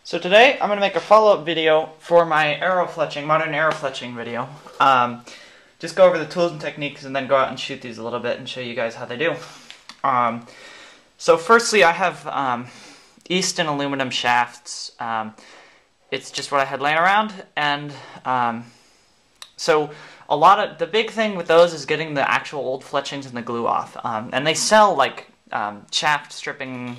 So today I'm going to make a follow-up video for my modern arrow fletching video. Just go over the tools and techniques and then go out and shoot these a little bit and show you guys how they do. So firstly I have Easton aluminum shafts. It's just what I had laying around, and so the big thing with those is getting the actual old fletchings and the glue off. And they sell like shaft stripping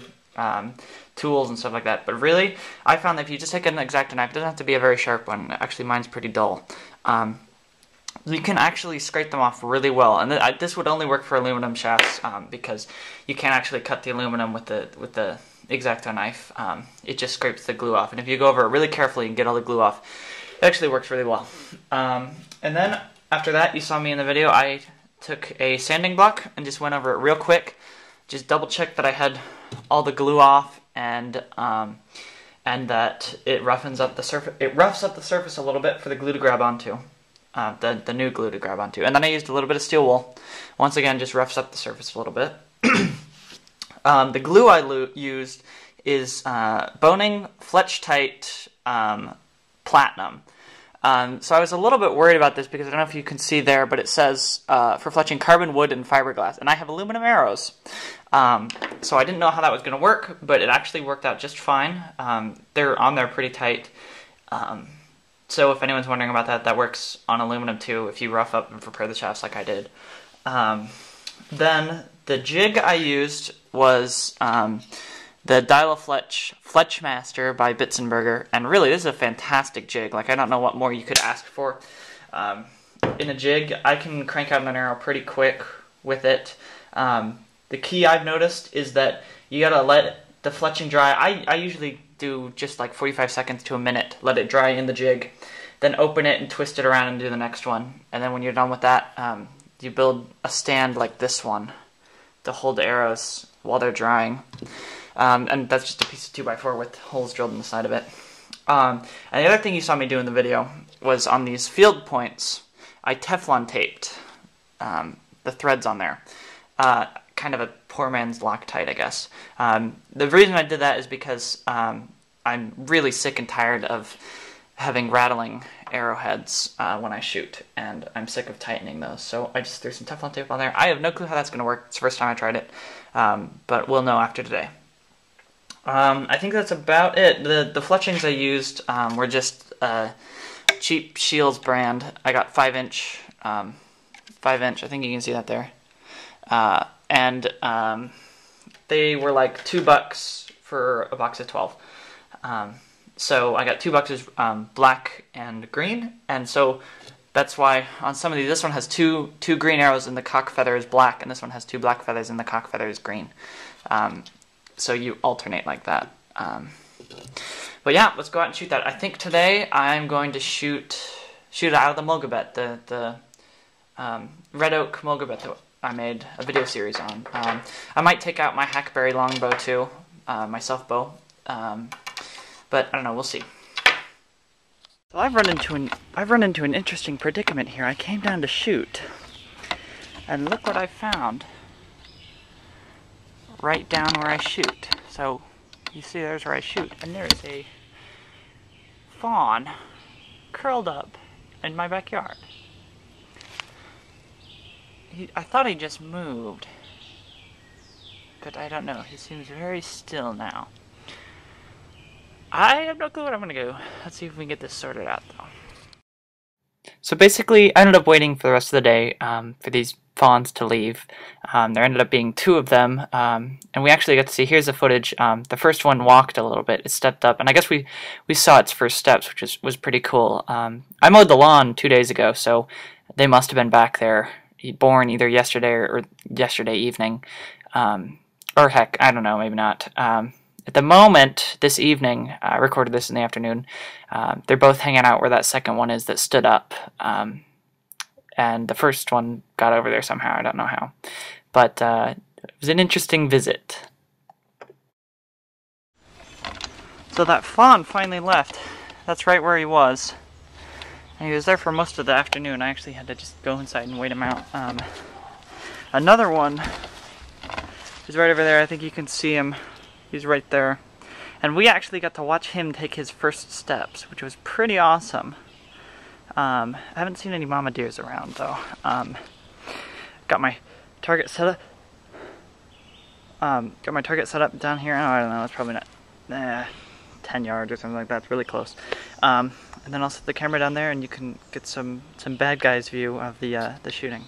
tools and stuff like that, but really I found that if you just take an X-Acto knife, it doesn't have to be a very sharp one, actually mine's pretty dull, you can actually scrape them off really well. And this would only work for aluminum shafts because you can't actually cut the aluminum with the X-Acto knife. It just scrapes the glue off, and if you go over it really carefully and get all the glue off, it actually works really well. And then after that, you saw me in the video, I took a sanding block and just went over it real quick, just double checked that I had all the glue off, and that it roughs up the surface a little bit for the glue to grab onto, the new glue to grab onto. And then I used a little bit of steel wool. Once again, just roughs up the surface a little bit. The glue I used is Boning Fletch Tight Platinum. So I was a little bit worried about this because I don't know if you can see there, but it says for fletching carbon, wood, and fiberglass, and I have aluminum arrows. So I didn't know how that was going to work, but it actually worked out just fine. They're on there pretty tight. So if anyone's wondering about that, that works on aluminum too if you rough up and prepare the shafts like I did. Then the jig I used was the Fletchmaster by Bitzenberger, and really this is a fantastic jig. Like, I don't know what more you could ask for. In a jig, I can crank out an arrow pretty quick with it. The key I've noticed is that you gotta let the fletching dry. I usually do just like 45 seconds to a minute, let it dry in the jig, then open it and twist it around and do the next one. And then when you're done with that, you build a stand like this one to hold the arrows while they're drying. And that's just a piece of 2x4 with holes drilled in the side of it. And the other thing you saw me do in the video was on these field points, I Teflon taped the threads on there. Kind of a poor man's Loctite, I guess. The reason I did that is because I'm really sick and tired of having rattling arrowheads when I shoot, and I'm sick of tightening those. So I just threw some Teflon tape on there. I have no clue how that's going to work. It's the first time I tried it, but we'll know after today. I think that's about it. The fletchings I used were just cheap Shields brand. I got 5-inch, I think you can see that there. And they were like $2 for a box of 12. So I got 2 boxes, black and green, and so that's why on some of these, this one has two green arrows and the cock feather is black, and this one has 2 black feathers and the cock feather is green. So you alternate like that. But yeah, let's go out and shoot that. I think today I'm going to shoot it out of the Mulgabet, the Red Oak Mulgabet that I made a video series on. I might take out my hackberry longbow too, my self bow, but I don't know. We'll see. So I've run into an interesting predicament here. I came down to shoot, and look what I found right down where I shoot. So you see, there's where I shoot, and there's a fawn curled up in my backyard. I thought he just moved, but I don't know. He seems very still now. I have no clue what I'm gonna do. Let's see if we can get this sorted out, though. So basically, I ended up waiting for the rest of the day for these fawns to leave. There ended up being 2 of them, and we actually got to see, here's the footage. The first one walked a little bit, it stepped up, and I guess we saw its first steps, which was pretty cool. I mowed the lawn 2 days ago, so they must have been back there, born either yesterday or yesterday evening, or heck, I don't know, maybe not. At the moment, this evening, I recorded this in the afternoon, they're both hanging out where that second one is that stood up, and the first one got over there somehow, I don't know how, but it was an interesting visit. So that fawn finally left. That's right where he was. And he was there for most of the afternoon. I actually had to just go inside and wait him out. Another one is right over there. I think you can see him. He's right there. And we actually got to watch him take his first steps, which was pretty awesome. I haven't seen any mama deers around though. Got my target set up. Down here. I don't know. It's probably not 10 yards or something like that. It's really close. And then I'll set the camera down there, and you can get some bad guys view of the shooting.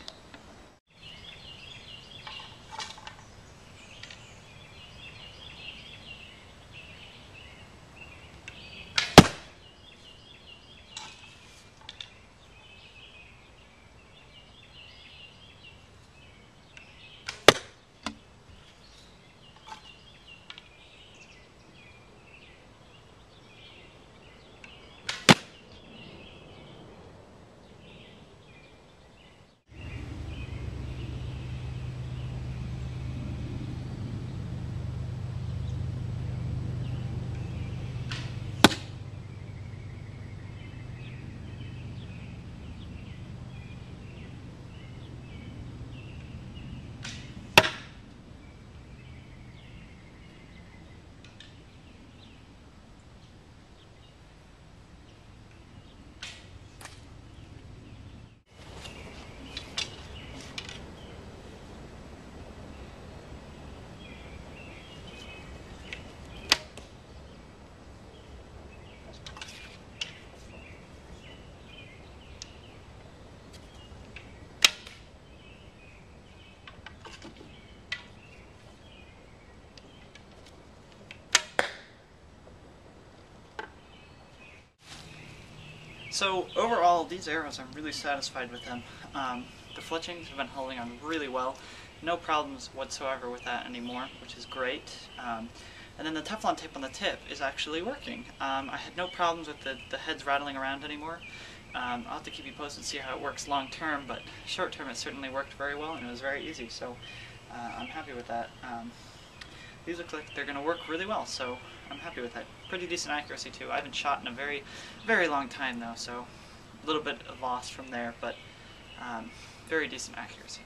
So overall, these arrows, I'm really satisfied with them. The fletchings have been holding on really well. No problems whatsoever with that anymore, which is great. And then the Teflon tape on the tip is actually working. I had no problems with the heads rattling around anymore. I'll have to keep you posted and see how it works long term, but short term it certainly worked very well and it was very easy, so I'm happy with that. These look like they're going to work really well, so I'm happy with that. Pretty decent accuracy too. I haven't shot in a very, very long time though, so a little bit of loss from there, but very decent accuracy.